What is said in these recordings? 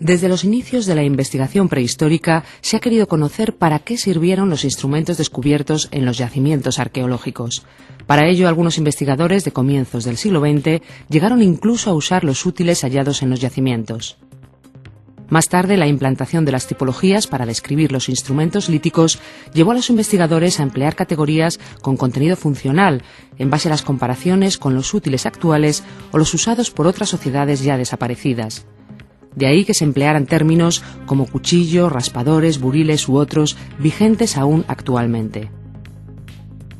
Desde los inicios de la investigación prehistórica se ha querido conocer para qué sirvieron los instrumentos descubiertos en los yacimientos arqueológicos. Para ello, algunos investigadores de comienzos del siglo XX llegaron incluso a usar los útiles hallados en los yacimientos. Más tarde, la implantación de las tipologías para describir los instrumentos líticos llevó a los investigadores a emplear categorías con contenido funcional, en base a las comparaciones con los útiles actuales o los usados por otras sociedades ya desaparecidas. De ahí que se emplearan términos como cuchillo, raspadores, buriles u otros, vigentes aún actualmente.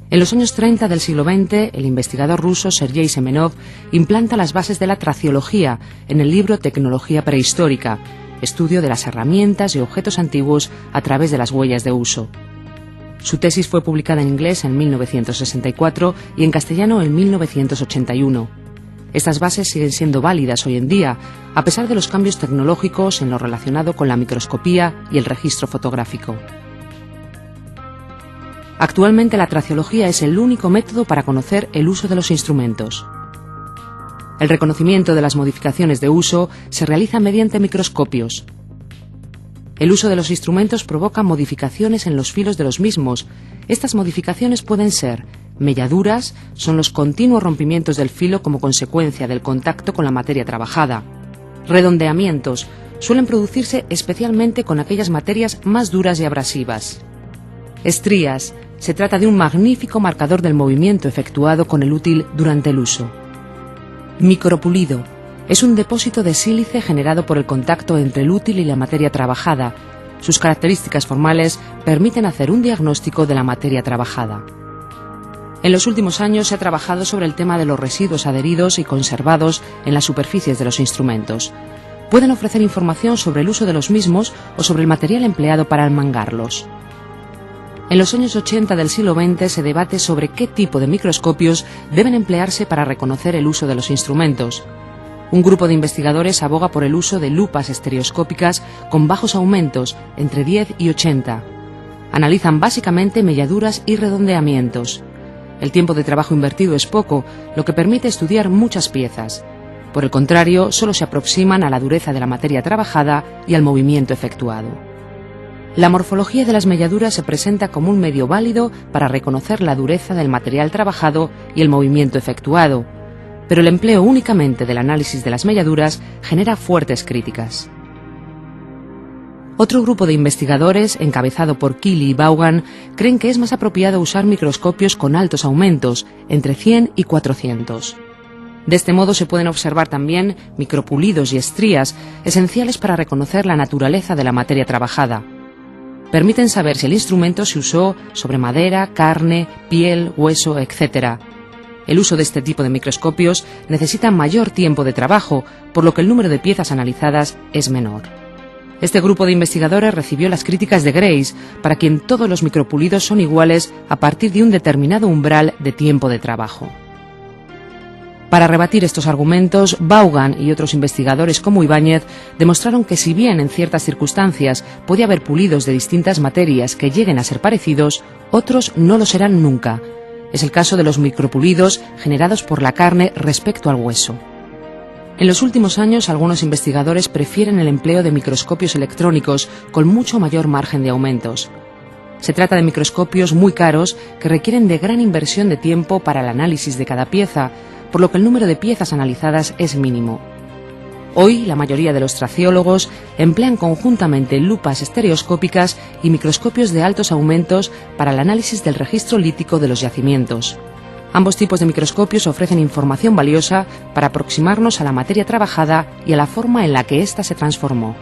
En los años 30 del siglo XX, el investigador ruso Sergei Semenov implanta las bases de la traciología en el libro Tecnología prehistórica, estudio de las herramientas y objetos antiguos a través de las huellas de uso. Su tesis fue publicada en inglés en 1964 y en castellano en 1981. Estas bases siguen siendo válidas hoy en día, a pesar de los cambios tecnológicos en lo relacionado con la microscopía y el registro fotográfico. Actualmente la traciología es el único método para conocer el uso de los instrumentos. El reconocimiento de las modificaciones de uso se realiza mediante microscopios. El uso de los instrumentos provoca modificaciones en los filos de los mismos. Estas modificaciones pueden ser melladuras, son los continuos rompimientos del filo como consecuencia del contacto con la materia trabajada. Redondeamientos suelen producirse especialmente con aquellas materias más duras y abrasivas. Estrías, se trata de un magnífico marcador del movimiento efectuado con el útil durante el uso. Micropulido, es un depósito de sílice generado por el contacto entre el útil y la materia trabajada. Sus características formales permiten hacer un diagnóstico de la materia trabajada. En los últimos años se ha trabajado sobre el tema de los residuos adheridos y conservados en las superficies de los instrumentos. Pueden ofrecer información sobre el uso de los mismos o sobre el material empleado para enmangarlos. En los años 80 del siglo XX se debate sobre qué tipo de microscopios deben emplearse para reconocer el uso de los instrumentos. Un grupo de investigadores aboga por el uso de lupas estereoscópicas con bajos aumentos, entre 10 y 80. Analizan básicamente melladuras y redondeamientos. El tiempo de trabajo invertido es poco, lo que permite estudiar muchas piezas. Por el contrario, solo se aproximan a la dureza de la materia trabajada y al movimiento efectuado. La morfología de las melladuras se presenta como un medio válido para reconocer la dureza del material trabajado y el movimiento efectuado, pero el empleo únicamente del análisis de las melladuras genera fuertes críticas. Otro grupo de investigadores, encabezado por Keely y Vaughan, creen que es más apropiado usar microscopios con altos aumentos, entre 100 y 400. De este modo se pueden observar también micropulidos y estrías, esenciales para reconocer la naturaleza de la materia trabajada. Permiten saber si el instrumento se usó sobre madera, carne, piel, hueso, etc. El uso de este tipo de microscopios necesita mayor tiempo de trabajo, por lo que el número de piezas analizadas es menor. Este grupo de investigadores recibió las críticas de Grace, para quien todos los micropulidos son iguales a partir de un determinado umbral de tiempo de trabajo. Para rebatir estos argumentos, Vaughan y otros investigadores como Ibáñez demostraron que si bien en ciertas circunstancias puede haber pulidos de distintas materias que lleguen a ser parecidos, otros no lo serán nunca. Es el caso de los micropulidos generados por la carne respecto al hueso. En los últimos años, algunos investigadores prefieren el empleo de microscopios electrónicos con mucho mayor margen de aumentos. Se trata de microscopios muy caros que requieren de gran inversión de tiempo para el análisis de cada pieza, por lo que el número de piezas analizadas es mínimo. Hoy, la mayoría de los traciólogos emplean conjuntamente lupas estereoscópicas y microscopios de altos aumentos para el análisis del registro lítico de los yacimientos. Ambos tipos de microscopios ofrecen información valiosa para aproximarnos a la materia trabajada y a la forma en la que ésta se transformó.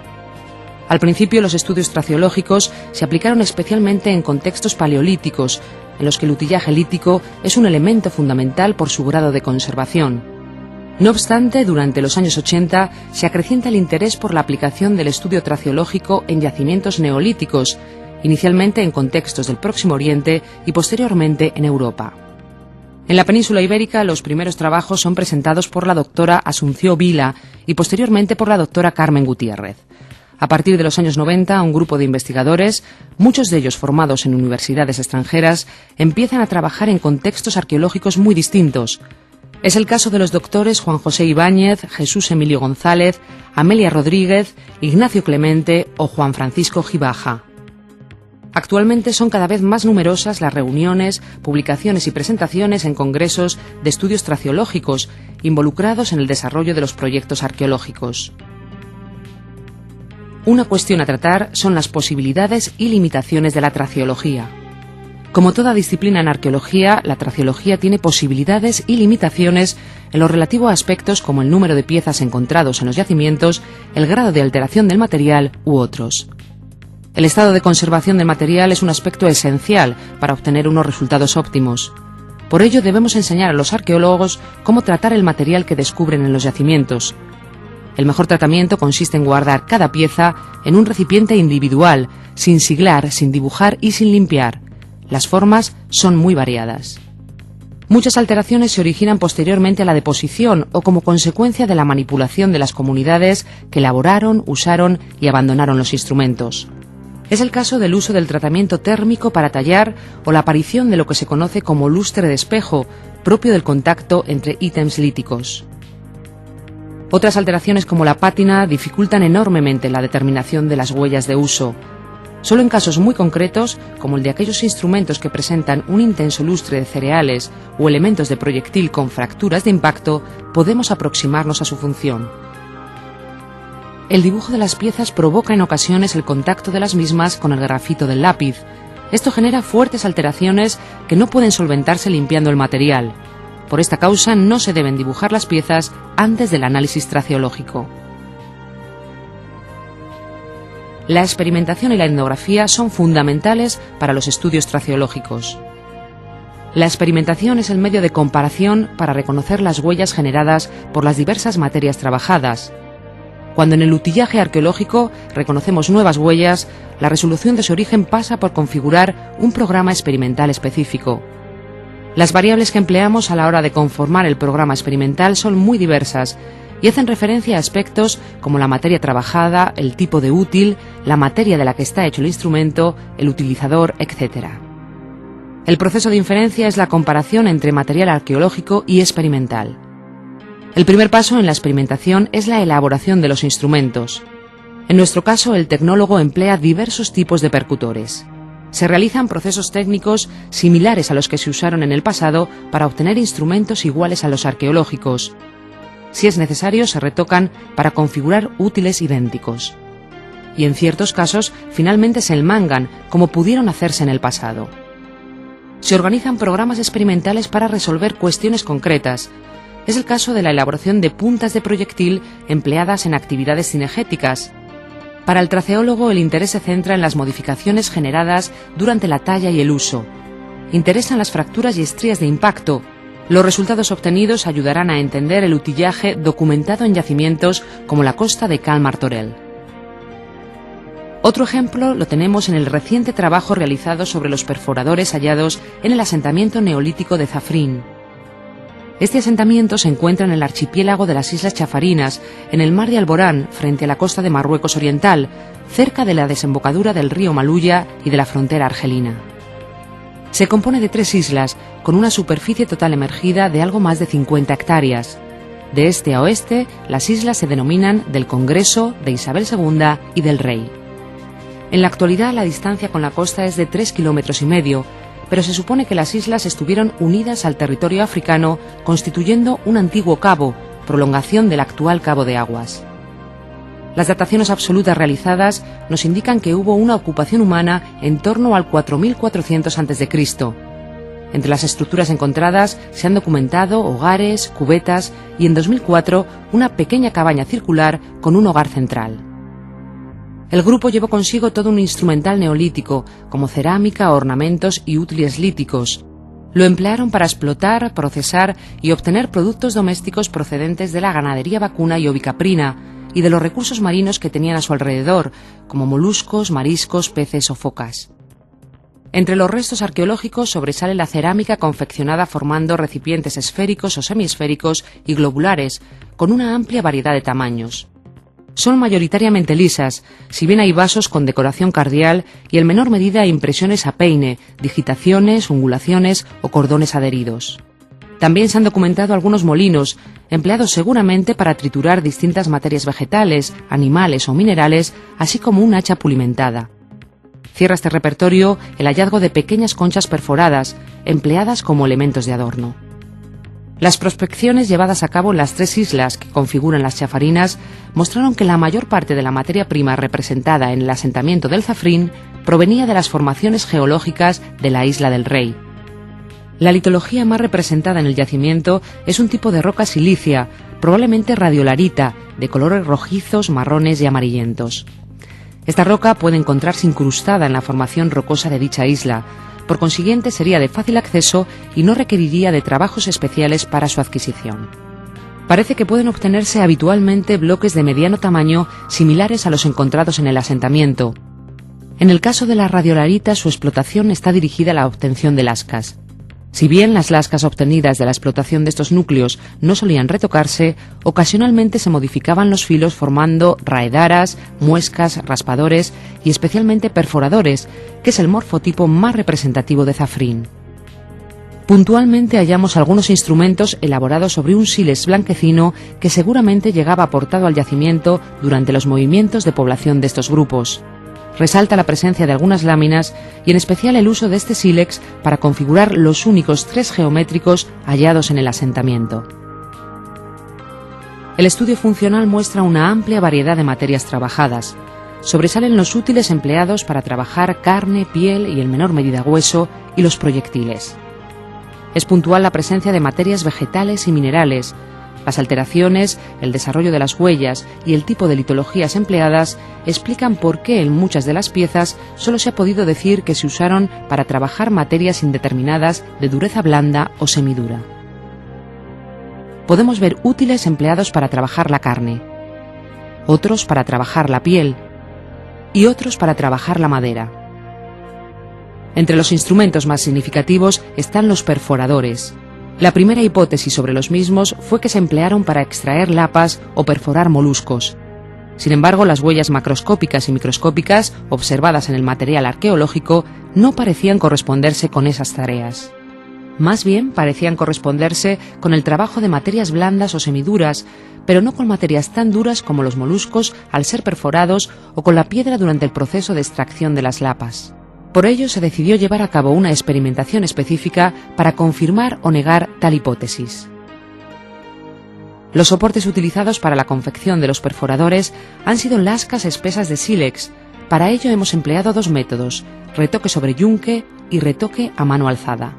Al principio, los estudios traciológicos se aplicaron especialmente en contextos paleolíticos, en los que el utillaje lítico es un elemento fundamental por su grado de conservación. No obstante, durante los años 80 se acrecienta el interés por la aplicación del estudio traciológico en yacimientos neolíticos, inicialmente en contextos del Próximo Oriente y posteriormente en Europa. En la península ibérica, los primeros trabajos son presentados por la doctora Asunción Vila y posteriormente por la doctora Carmen Gutiérrez. A partir de los años 90, un grupo de investigadores, muchos de ellos formados en universidades extranjeras, empiezan a trabajar en contextos arqueológicos muy distintos. Es el caso de los doctores Juan José Ibáñez, Jesús Emilio González, Amelia Rodríguez, Ignacio Clemente o Juan Francisco Gibaja. Actualmente son cada vez más numerosas las reuniones, publicaciones y presentaciones en congresos de estudios traciológicos involucrados en el desarrollo de los proyectos arqueológicos. Una cuestión a tratar son las posibilidades y limitaciones de la traciología. Como toda disciplina en arqueología, la traciología tiene posibilidades y limitaciones en lo relativo a aspectos como el número de piezas encontrados en los yacimientos, el grado de alteración del material u otros. El estado de conservación del material es un aspecto esencial para obtener unos resultados óptimos. Por ello debemos enseñar a los arqueólogos cómo tratar el material que descubren en los yacimientos. El mejor tratamiento consiste en guardar cada pieza en un recipiente individual, sin siglar, sin dibujar y sin limpiar. Las formas son muy variadas. Muchas alteraciones se originan posteriormente a la deposición o como consecuencia de la manipulación de las comunidades que elaboraron, usaron y abandonaron los instrumentos. Es el caso del uso del tratamiento térmico para tallar o la aparición de lo que se conoce como lustre de espejo, propio del contacto entre ítems líticos. Otras alteraciones como la pátina dificultan enormemente la determinación de las huellas de uso. Solo en casos muy concretos, como el de aquellos instrumentos que presentan un intenso lustre de cereales o elementos de proyectil con fracturas de impacto, podemos aproximarnos a su función. El dibujo de las piezas provoca en ocasiones el contacto de las mismas con el grafito del lápiz. Esto genera fuertes alteraciones que no pueden solventarse limpiando el material. Por esta causa no se deben dibujar las piezas antes del análisis traciológico. La experimentación y la etnografía son fundamentales para los estudios traciológicos. La experimentación es el medio de comparación para reconocer las huellas generadas por las diversas materias trabajadas. Cuando en el utillaje arqueológico reconocemos nuevas huellas, la resolución de su origen pasa por configurar un programa experimental específico. Las variables que empleamos a la hora de conformar el programa experimental son muy diversas y hacen referencia a aspectos como la materia trabajada, el tipo de útil, la materia de la que está hecho el instrumento, el utilizador, etc. El proceso de inferencia es la comparación entre material arqueológico y experimental. El primer paso en la experimentación es la elaboración de los instrumentos. En nuestro caso, el tecnólogo emplea diversos tipos de percutores. Se realizan procesos técnicos similares a los que se usaron en el pasado para obtener instrumentos iguales a los arqueológicos. Si es necesario, se retocan para configurar útiles idénticos. Y en ciertos casos, finalmente se enmangan, como pudieron hacerse en el pasado. Se organizan programas experimentales para resolver cuestiones concretas. Es el caso de la elaboración de puntas de proyectil empleadas en actividades cinegéticas. Para el traceólogo, el interés se centra en las modificaciones generadas durante la talla y el uso. Interesan las fracturas y estrías de impacto. Los resultados obtenidos ayudarán a entender el utillaje documentado en yacimientos como la costa de Cal Martorell. Otro ejemplo lo tenemos en el reciente trabajo realizado sobre los perforadores hallados en el asentamiento neolítico de Zafrín. Este asentamiento se encuentra en el archipiélago de las Islas Chafarinas, en el mar de Alborán, frente a la costa de Marruecos Oriental, cerca de la desembocadura del río Maluya y de la frontera argelina. Se compone de 3 islas, con una superficie total emergida de algo más de 50 hectáreas. De este a oeste, las islas se denominan del Congreso, de Isabel II y del Rey. En la actualidad, la distancia con la costa es de 3,5 kilómetros, pero se supone que las islas estuvieron unidas al territorio africano, constituyendo un antiguo cabo, prolongación del actual Cabo de Aguas. Las dataciones absolutas realizadas nos indican que hubo una ocupación humana en torno al 4400 a.C. Entre las estructuras encontradas se han documentado hogares, cubetas y en 2004 una pequeña cabaña circular con un hogar central. El grupo llevó consigo todo un instrumental neolítico, como cerámica, ornamentos y útiles líticos. Lo emplearon para explotar, procesar y obtener productos domésticos procedentes de la ganadería vacuna y ovicaprina y de los recursos marinos que tenían a su alrededor, como moluscos, mariscos, peces o focas. Entre los restos arqueológicos sobresale la cerámica confeccionada formando recipientes esféricos o semiesféricos y globulares, con una amplia variedad de tamaños. Son mayoritariamente lisas, si bien hay vasos con decoración cardial y en menor medida impresiones a peine, digitaciones, ungulaciones o cordones adheridos. También se han documentado algunos molinos, empleados seguramente para triturar distintas materias vegetales, animales o minerales, así como un hacha pulimentada. Cierra este repertorio el hallazgo de pequeñas conchas perforadas, empleadas como elementos de adorno. Las prospecciones llevadas a cabo en las 3 islas que configuran las Chafarinas mostraron que la mayor parte de la materia prima representada en el asentamiento del Zafrín provenía de las formaciones geológicas de la Isla del Rey. La litología más representada en el yacimiento es un tipo de roca silicia, probablemente radiolarita, de colores rojizos, marrones y amarillentos. Esta roca puede encontrarse incrustada en la formación rocosa de dicha isla, por consiguiente sería de fácil acceso y no requeriría de trabajos especiales para su adquisición. Parece que pueden obtenerse habitualmente bloques de mediano tamaño similares a los encontrados en el asentamiento. En el caso de la radiolarita, su explotación está dirigida a la obtención de lascas. Si bien las lascas obtenidas de la explotación de estos núcleos no solían retocarse, ocasionalmente se modificaban los filos formando raedaras, muescas, raspadores y especialmente perforadores, que es el morfotipo más representativo de Zafrín. Puntualmente hallamos algunos instrumentos elaborados sobre un sílex blanquecino que seguramente llegaba aportado al yacimiento durante los movimientos de población de estos grupos. Resalta la presencia de algunas láminas y en especial el uso de este sílex para configurar los únicos 3 geométricos hallados en el asentamiento. El estudio funcional muestra una amplia variedad de materias trabajadas. Sobresalen los útiles empleados para trabajar carne, piel y en menor medida hueso y los proyectiles. Es puntual la presencia de materias vegetales y minerales. Las alteraciones, el desarrollo de las huellas y el tipo de litologías empleadas explican por qué en muchas de las piezas solo se ha podido decir que se usaron para trabajar materias indeterminadas de dureza blanda o semidura. Podemos ver útiles empleados para trabajar la carne, otros para trabajar la piel y otros para trabajar la madera. Entre los instrumentos más significativos están los perforadores. La primera hipótesis sobre los mismos fue que se emplearon para extraer lapas o perforar moluscos. Sin embargo, las huellas macroscópicas y microscópicas observadas en el material arqueológico no parecían corresponderse con esas tareas. Más bien parecían corresponderse con el trabajo de materias blandas o semiduras, pero no con materias tan duras como los moluscos al ser perforados o con la piedra durante el proceso de extracción de las lapas. Por ello se decidió llevar a cabo una experimentación específica para confirmar o negar tal hipótesis. Los soportes utilizados para la confección de los perforadores han sido lascas espesas de sílex. Para ello hemos empleado 2 métodos, retoque sobre yunque y retoque a mano alzada.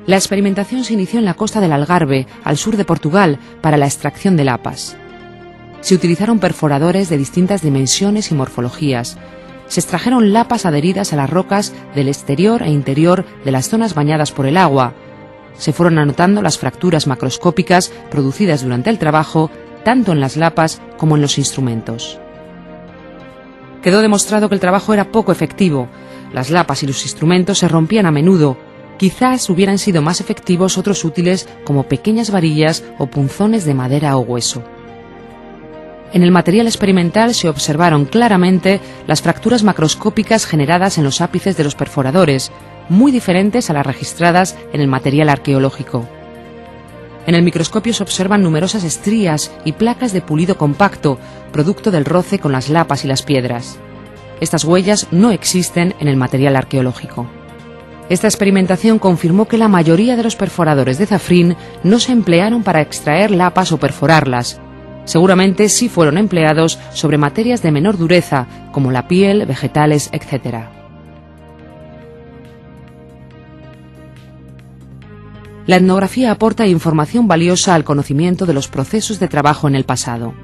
La experimentación se inició en la costa del Algarve, al sur de Portugal, para la extracción de lapas. Se utilizaron perforadores de distintas dimensiones y morfologías. Se extrajeron lapas adheridas a las rocas del exterior e interior de las zonas bañadas por el agua. Se fueron anotando las fracturas macroscópicas producidas durante el trabajo, tanto en las lapas como en los instrumentos. Quedó demostrado que el trabajo era poco efectivo. Las lapas y los instrumentos se rompían a menudo. Quizás hubieran sido más efectivos otros útiles como pequeñas varillas o punzones de madera o hueso. En el material experimental se observaron claramente las fracturas macroscópicas generadas en los ápices de los perforadores, muy diferentes a las registradas en el material arqueológico. En el microscopio se observan numerosas estrías y placas de pulido compacto, producto del roce con las lapas y las piedras. Estas huellas no existen en el material arqueológico. Esta experimentación confirmó que la mayoría de los perforadores de Zafrín no se emplearon para extraer lapas o perforarlas. Seguramente sí fueron empleados sobre materias de menor dureza, como la piel, vegetales, etc. La etnografía aporta información valiosa al conocimiento de los procesos de trabajo en el pasado.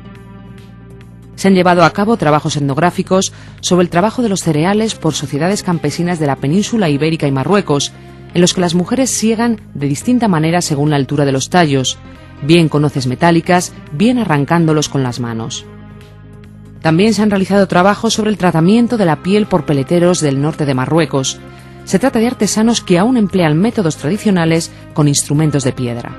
Se han llevado a cabo trabajos etnográficos sobre el trabajo de los cereales por sociedades campesinas de la península ibérica y Marruecos, en los que las mujeres siegan de distinta manera según la altura de los tallos, bien con hoces metálicas, bien arrancándolos con las manos. También se han realizado trabajos sobre el tratamiento de la piel por peleteros del norte de Marruecos. Se trata de artesanos que aún emplean métodos tradicionales con instrumentos de piedra.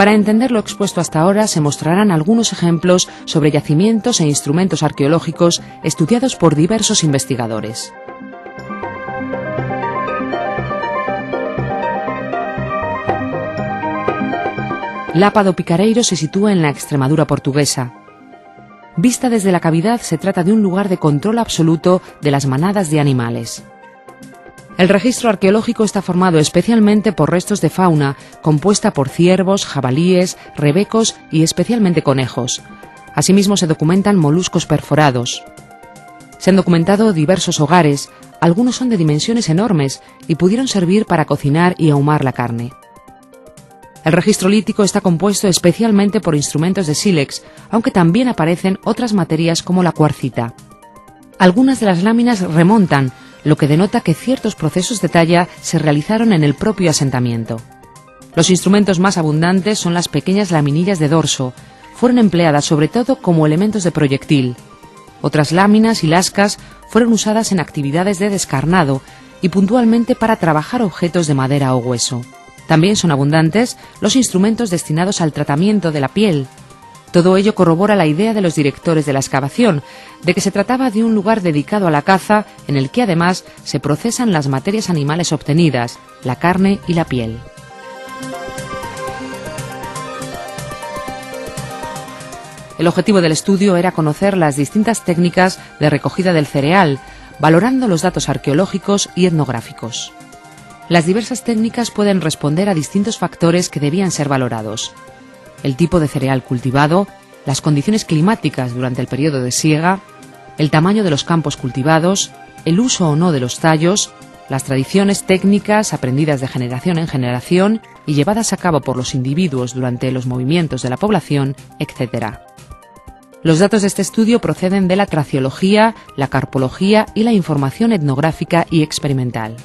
Para entender lo expuesto hasta ahora se mostrarán algunos ejemplos sobre yacimientos e instrumentos arqueológicos estudiados por diversos investigadores. Lapa do Picareiro se sitúa en la Extremadura portuguesa. Vista desde la cavidad, se trata de un lugar de control absoluto de las manadas de animales. El registro arqueológico está formado especialmente por restos de fauna compuesta por ciervos, jabalíes, rebecos y especialmente conejos. Asimismo se documentan moluscos perforados. Se han documentado diversos hogares, algunos son de dimensiones enormes y pudieron servir para cocinar y ahumar la carne. El registro lítico está compuesto especialmente por instrumentos de sílex, aunque también aparecen otras materias como la cuarcita. Algunas de las láminas remontan, lo que denota que ciertos procesos de talla se realizaron en el propio asentamiento. Los instrumentos más abundantes son las pequeñas laminillas de dorso, fueron empleadas sobre todo como elementos de proyectil. Otras láminas y lascas fueron usadas en actividades de descarnado y puntualmente para trabajar objetos de madera o hueso. También son abundantes los instrumentos destinados al tratamiento de la piel. Todo ello corrobora la idea de los directores de la excavación, de que se trataba de un lugar dedicado a la caza, en el que además se procesan las materias animales obtenidas, la carne y la piel. El objetivo del estudio era conocer las distintas técnicas de recogida del cereal, valorando los datos arqueológicos y etnográficos. Las diversas técnicas pueden responder a distintos factores que debían ser valorados: el tipo de cereal cultivado, las condiciones climáticas durante el periodo de siega, el tamaño de los campos cultivados, el uso o no de los tallos, las tradiciones técnicas aprendidas de generación en generación y llevadas a cabo por los individuos durante los movimientos de la población, etc. Los datos de este estudio proceden de la traciología, la carpología y la información etnográfica y experimental.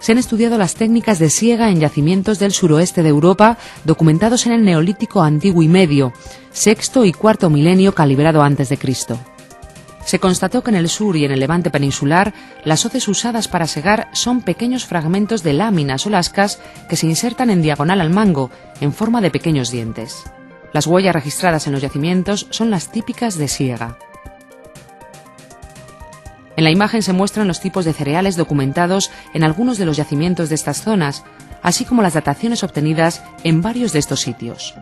Se han estudiado las técnicas de siega en yacimientos del suroeste de Europa documentados en el Neolítico Antiguo y Medio, sexto y cuarto milenio calibrado a.C. Se constató que en el sur y en el levante peninsular las hoces usadas para segar son pequeños fragmentos de láminas o lascas que se insertan en diagonal al mango, en forma de pequeños dientes. Las huellas registradas en los yacimientos son las típicas de siega. En la imagen se muestran los tipos de cereales documentados en algunos de los yacimientos de estas zonas, así como las dataciones obtenidas en varios de estos sitios.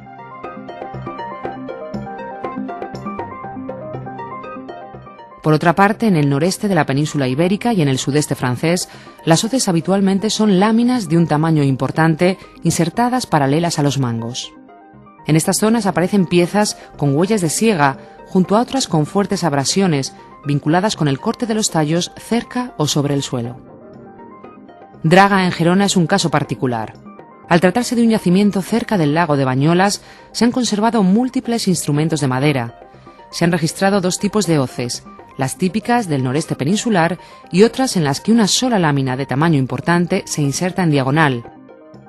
Por otra parte, en el noreste de la península ibérica y en el sudeste francés, las hoces habitualmente son láminas de un tamaño importante insertadas paralelas a los mangos. En estas zonas aparecen piezas con huellas de siega, junto a otras con fuertes abrasiones, vinculadas con el corte de los tallos cerca o sobre el suelo. Draga, en Gerona, es un caso particular. Al tratarse de un yacimiento cerca del lago de Bañolas, se han conservado múltiples instrumentos de madera. Se han registrado dos tipos de hoces, las típicas del noreste peninsular y otras en las que una sola lámina de tamaño importante se inserta en diagonal.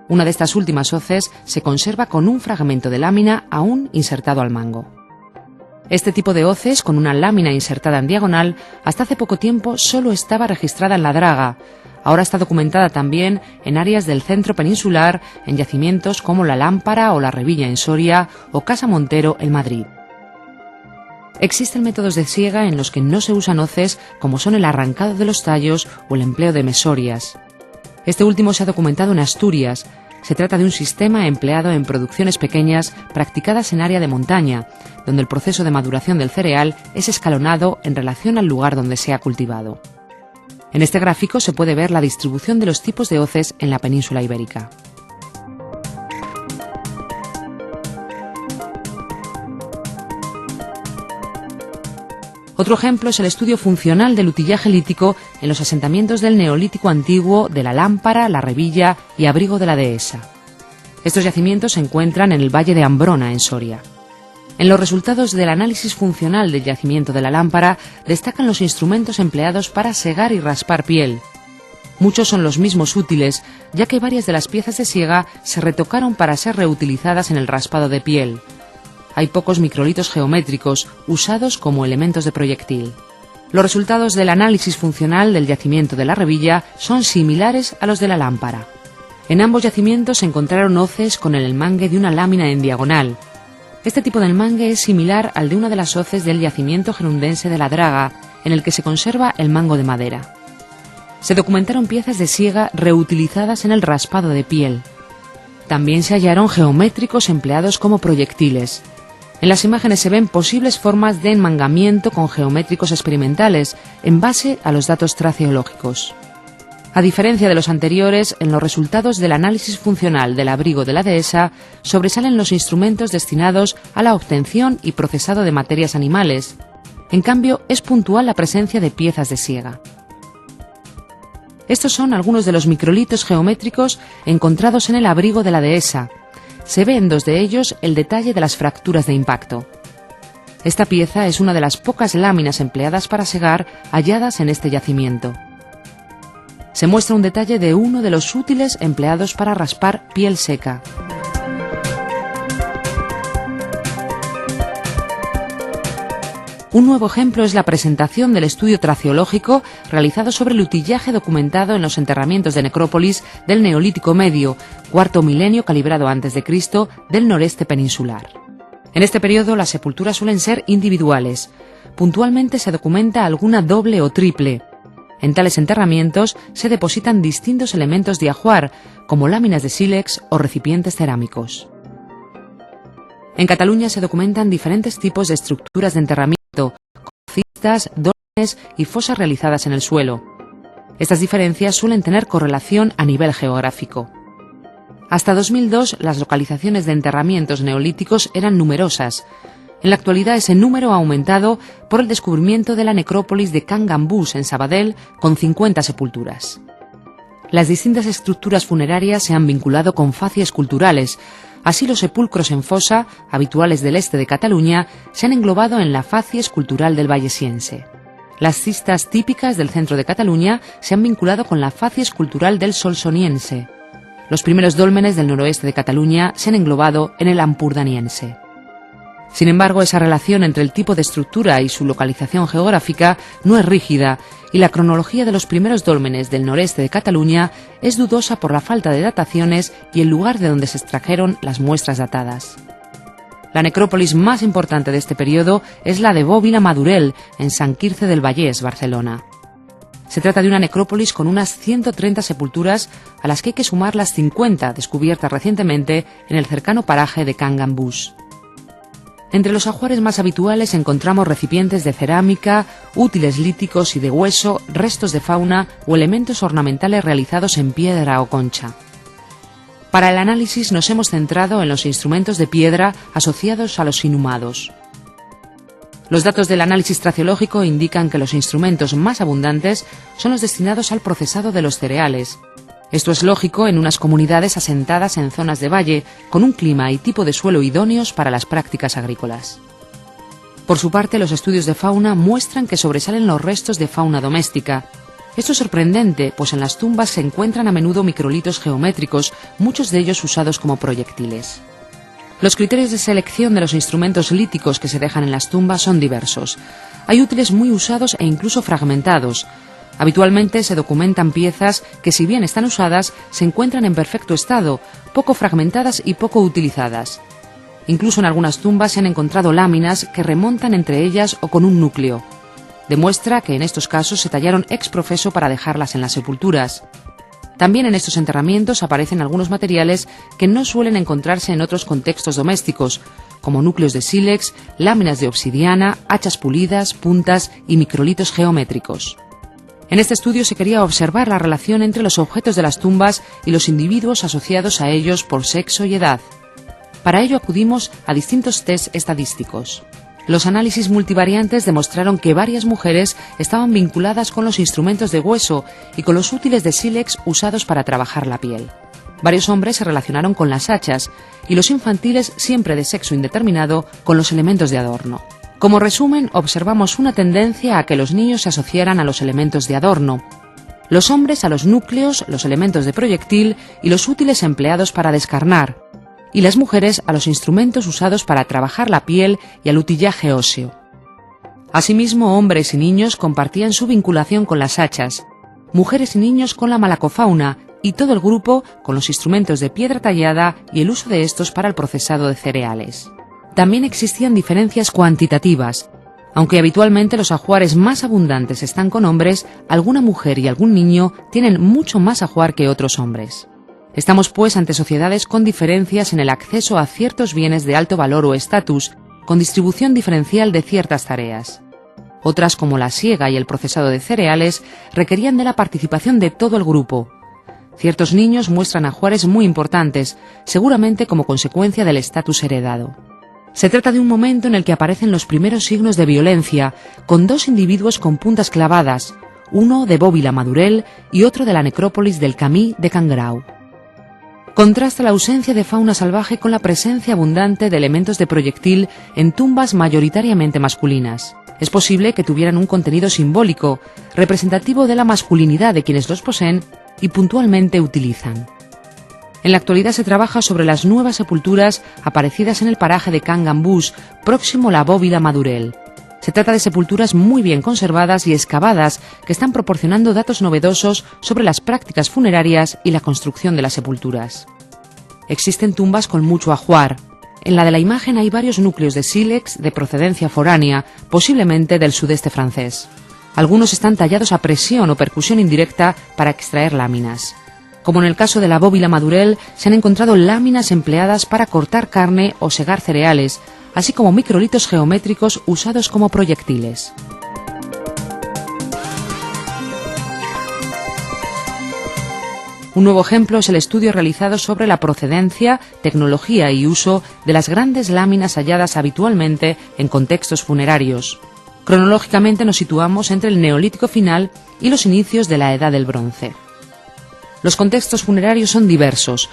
Una de estas últimas hoces se conserva con un fragmento de lámina aún insertado al mango. Este tipo de hoces, con una lámina insertada en diagonal, hasta hace poco tiempo solo estaba registrada en la Draga. Ahora está documentada también en áreas del centro peninsular, en yacimientos como La Lámpara o La Revilla en Soria o Casa Montero en Madrid. Existen métodos de siega en los que no se usan hoces, como son el arrancado de los tallos o el empleo de mesorias. Este último se ha documentado en Asturias. Se trata de un sistema empleado en producciones pequeñas practicadas en área de montaña, donde el proceso de maduración del cereal es escalonado en relación al lugar donde se ha cultivado. En este gráfico se puede ver la distribución de los tipos de hoces en la península ibérica. Otro ejemplo es el estudio funcional del utillaje lítico en los asentamientos del Neolítico Antiguo de La Lámpara, La Revilla y Abrigo de la Dehesa. Estos yacimientos se encuentran en el Valle de Ambrona, en Soria. En los resultados del análisis funcional del yacimiento de La Lámpara destacan los instrumentos empleados para segar y raspar piel. Muchos son los mismos útiles, ya que varias de las piezas de siega se retocaron para ser reutilizadas en el raspado de piel. Hay pocos microlitos geométricos usados como elementos de proyectil. Los resultados del análisis funcional del yacimiento de La Revilla son similares a los de La Lámpara. En ambos yacimientos se encontraron hoces con el enmangue de una lámina en diagonal. Este tipo de enmangue es similar al de una de las hoces del yacimiento gerundense de la Draga, en el que se conserva el mango de madera. Se documentaron piezas de siega reutilizadas en el raspado de piel. También se hallaron geométricos empleados como proyectiles. En las imágenes se ven posibles formas de enmangamiento con geométricos experimentales en base a los datos traceológicos. A diferencia de los anteriores, en los resultados del análisis funcional del abrigo de la dehesa sobresalen los instrumentos destinados a la obtención y procesado de materias animales. En cambio, es puntual la presencia de piezas de siega. Estos son algunos de los microlitos geométricos encontrados en el abrigo de la dehesa. Se ve en dos de ellos el detalle de las fracturas de impacto. Esta pieza es una de las pocas láminas empleadas para segar halladas en este yacimiento. Se muestra un detalle de uno de los útiles empleados para raspar piel seca. Un nuevo ejemplo es la presentación del estudio traceológico realizado sobre el utillaje documentado en los enterramientos de necrópolis del Neolítico Medio, cuarto milenio calibrado a.C., del noreste peninsular. En este periodo las sepulturas suelen ser individuales. Puntualmente se documenta alguna doble o triple. En tales enterramientos se depositan distintos elementos de ajuar, como láminas de sílex o recipientes cerámicos. En Cataluña se documentan diferentes tipos de estructuras de enterramiento, como cistas, dólmenes y fosas realizadas en el suelo. Estas diferencias suelen tener correlación a nivel geográfico. Hasta 2002 las localizaciones de enterramientos neolíticos eran numerosas. En la actualidad ese número ha aumentado por el descubrimiento de la necrópolis de Can Gambús en Sabadell con 50 sepulturas. Las distintas estructuras funerarias se han vinculado con facies culturales. Así los sepulcros en fosa, habituales del este de Cataluña, se han englobado en la facies cultural del vallesiense. Las cistas típicas del centro de Cataluña se han vinculado con la facies cultural del solsoniense. Los primeros dólmenes del noroeste de Cataluña se han englobado en el ampurdaniense. Sin embargo, esa relación entre el tipo de estructura y su localización geográfica no es rígida, y la cronología de los primeros dólmenes del noreste de Cataluña es dudosa por la falta de dataciones y el lugar de donde se extrajeron las muestras datadas. La necrópolis más importante de este periodo es la de Bòbila Madurell, en Sant Quirze del Vallès, Barcelona. Se trata de una necrópolis con unas 130 sepulturas, a las que hay que sumar las 50 descubiertas recientemente en el cercano paraje de Can Gambús. Entre los ajuares más habituales encontramos recipientes de cerámica, útiles líticos y de hueso, restos de fauna o elementos ornamentales realizados en piedra o concha. Para el análisis nos hemos centrado en los instrumentos de piedra asociados a los inhumados. Los datos del análisis traceológico indican que los instrumentos más abundantes son los destinados al procesado de los cereales. Esto es lógico en unas comunidades asentadas en zonas de valle, con un clima y tipo de suelo idóneos para las prácticas agrícolas. Por su parte, los estudios de fauna muestran que sobresalen los restos de fauna doméstica. Esto es sorprendente, pues en las tumbas se encuentran a menudo microlitos geométricos, muchos de ellos usados como proyectiles. Los criterios de selección de los instrumentos líticos que se dejan en las tumbas son diversos. Hay útiles muy usados e incluso fragmentados. Habitualmente se documentan piezas que, si bien están usadas, se encuentran en perfecto estado, poco fragmentadas y poco utilizadas. Incluso en algunas tumbas se han encontrado láminas que remontan entre ellas o con un núcleo. Demuestra que en estos casos se tallaron ex professo para dejarlas en las sepulturas. También en estos enterramientos aparecen algunos materiales que no suelen encontrarse en otros contextos domésticos, como núcleos de sílex, láminas de obsidiana, hachas pulidas, puntas y microlitos geométricos. En este estudio se quería observar la relación entre los objetos de las tumbas y los individuos asociados a ellos por sexo y edad. Para ello acudimos a distintos test estadísticos. Los análisis multivariantes demostraron que varias mujeres estaban vinculadas con los instrumentos de hueso y con los útiles de sílex usados para trabajar la piel. Varios hombres se relacionaron con las hachas y los infantiles, siempre de sexo indeterminado, con los elementos de adorno. Como resumen, observamos una tendencia a que los niños se asociaran a los elementos de adorno, los hombres a los núcleos, los elementos de proyectil y los útiles empleados para descarnar, y las mujeres a los instrumentos usados para trabajar la piel y al utillaje óseo. Asimismo, hombres y niños compartían su vinculación con las hachas, mujeres y niños con la malacofauna y todo el grupo con los instrumentos de piedra tallada y el uso de estos para el procesado de cereales. También existían diferencias cuantitativas. Aunque habitualmente los ajuares más abundantes están con hombres, alguna mujer y algún niño tienen mucho más ajuar que otros hombres. Estamos pues ante sociedades con diferencias en el acceso a ciertos bienes de alto valor o estatus, con distribución diferencial de ciertas tareas. Otras, como la siega y el procesado de cereales, requerían de la participación de todo el grupo. Ciertos niños muestran ajuares muy importantes, seguramente como consecuencia del estatus heredado. Se trata de un momento en el que aparecen los primeros signos de violencia, con dos individuos con puntas clavadas, uno de Bobila-Madurell y otro de la necrópolis del Camí de Cangrau. Contrasta la ausencia de fauna salvaje con la presencia abundante de elementos de proyectil en tumbas mayoritariamente masculinas. Es posible que tuvieran un contenido simbólico, representativo de la masculinidad de quienes los poseen y puntualmente utilizan. En la actualidad se trabaja sobre las nuevas sepulturas aparecidas en el paraje de Can Gambús, próximo a la Bobila-Madurell. Se trata de sepulturas muy bien conservadas y excavadas que están proporcionando datos novedosos sobre las prácticas funerarias y la construcción de las sepulturas. Existen tumbas con mucho ajuar. En la de la imagen hay varios núcleos de sílex de procedencia foránea, posiblemente del sudeste francés. Algunos están tallados a presión o percusión indirecta para extraer láminas. Como en el caso de la Bobila-Madurell, se han encontrado láminas empleadas para cortar carne o segar cereales, así como microlitos geométricos usados como proyectiles. Un nuevo ejemplo es el estudio realizado sobre la procedencia, tecnología y uso de las grandes láminas halladas habitualmente en contextos funerarios. Cronológicamente nos situamos entre el Neolítico final y los inicios de la Edad del Bronce. Los contextos funerarios son diversos: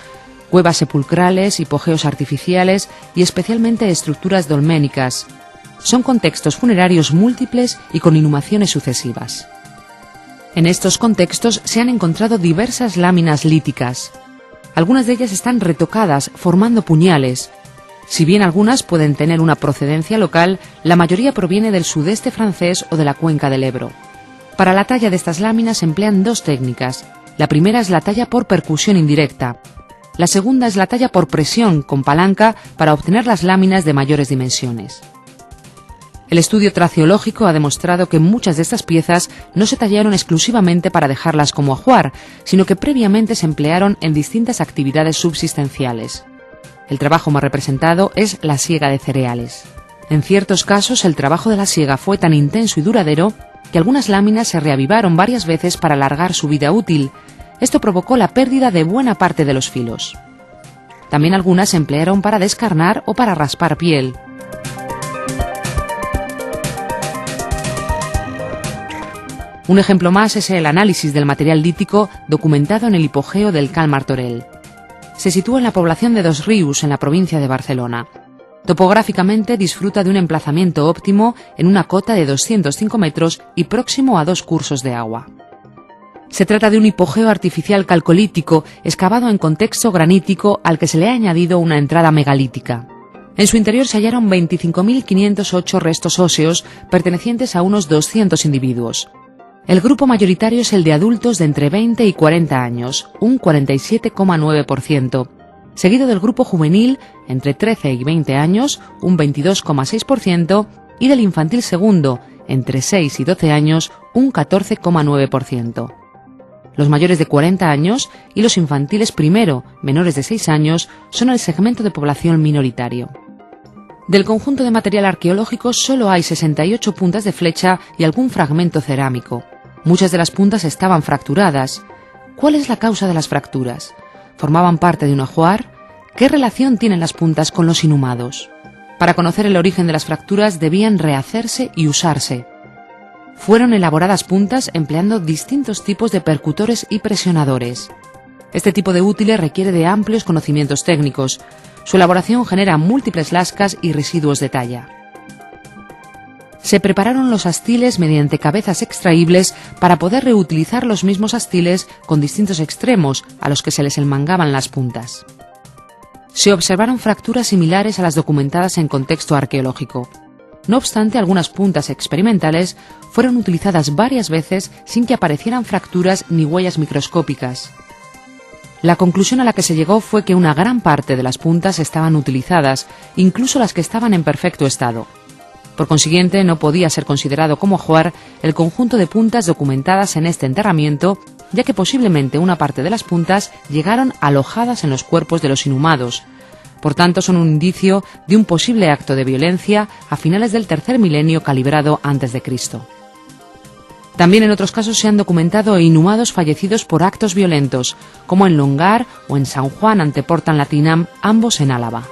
cuevas sepulcrales, hipogeos artificiales y especialmente estructuras dolménicas. Son contextos funerarios múltiples y con inhumaciones sucesivas. En estos contextos se han encontrado diversas láminas líticas. Algunas de ellas están retocadas, formando puñales. Si bien algunas pueden tener una procedencia local, la mayoría proviene del sudeste francés o de la cuenca del Ebro. Para la talla de estas láminas se emplean dos técnicas. La primera es la talla por percusión indirecta. La segunda es la talla por presión con palanca para obtener las láminas de mayores dimensiones. El estudio traciológico ha demostrado que muchas de estas piezas no se tallaron exclusivamente para dejarlas como ajuar, sino que previamente se emplearon en distintas actividades subsistenciales. El trabajo más representado es la siega de cereales. En ciertos casos, el trabajo de la siega fue tan intenso y duradero que algunas láminas se reavivaron varias veces para alargar su vida útil. Esto provocó la pérdida de buena parte de los filos. También algunas se emplearon para descarnar o para raspar piel. Un ejemplo más es el análisis del material lítico documentado en el hipogeo del Cal Martorell. Se sitúa en la población de Dosrius, en la provincia de Barcelona. Topográficamente disfruta de un emplazamiento óptimo en una cota de 205 metros y próximo a 2 cursos de agua. Se trata de un hipogeo artificial calcolítico excavado en contexto granítico al que se le ha añadido una entrada megalítica. En su interior se hallaron 25.508 restos óseos pertenecientes a unos 200 individuos. El grupo mayoritario es el de adultos de entre 20 y 40 años, un 47,9%, seguido del grupo juvenil entre 13 y 20 años, un 22,6%, y del infantil segundo, entre 6 y 12 años, un 14,9%. Los mayores de 40 años y los infantiles primero, menores de 6 años, son el segmento de población minoritario. Del conjunto de material arqueológico solo hay 68 puntas de flecha y algún fragmento cerámico. Muchas de las puntas estaban fracturadas. ¿Cuál es la causa de las fracturas? ¿Formaban parte de un ajuar? ¿Qué relación tienen las puntas con los inhumados? Para conocer el origen de las fracturas debían rehacerse y usarse. Fueron elaboradas puntas empleando distintos tipos de percutores y presionadores. Este tipo de útiles requiere de amplios conocimientos técnicos. Su elaboración genera múltiples lascas y residuos de talla. Se prepararon los astiles mediante cabezas extraíbles para poder reutilizar los mismos astiles con distintos extremos a los que se les enmangaban las puntas. Se observaron fracturas similares a las documentadas en contexto arqueológico. No obstante, algunas puntas experimentales fueron utilizadas varias veces sin que aparecieran fracturas ni huellas microscópicas. La conclusión a la que se llegó fue que una gran parte de las puntas estaban utilizadas, incluso las que estaban en perfecto estado. Por consiguiente, no podía ser considerado como ajuar el conjunto de puntas documentadas en este enterramiento, ya que posiblemente una parte de las puntas llegaron alojadas en los cuerpos de los inhumados. Por tanto, son un indicio de un posible acto de violencia a finales del tercer milenio calibrado a.C. También en otros casos se han documentado inhumados fallecidos por actos violentos, como en Longar o en San Juan ante Portan Latinam, ambos en Álava.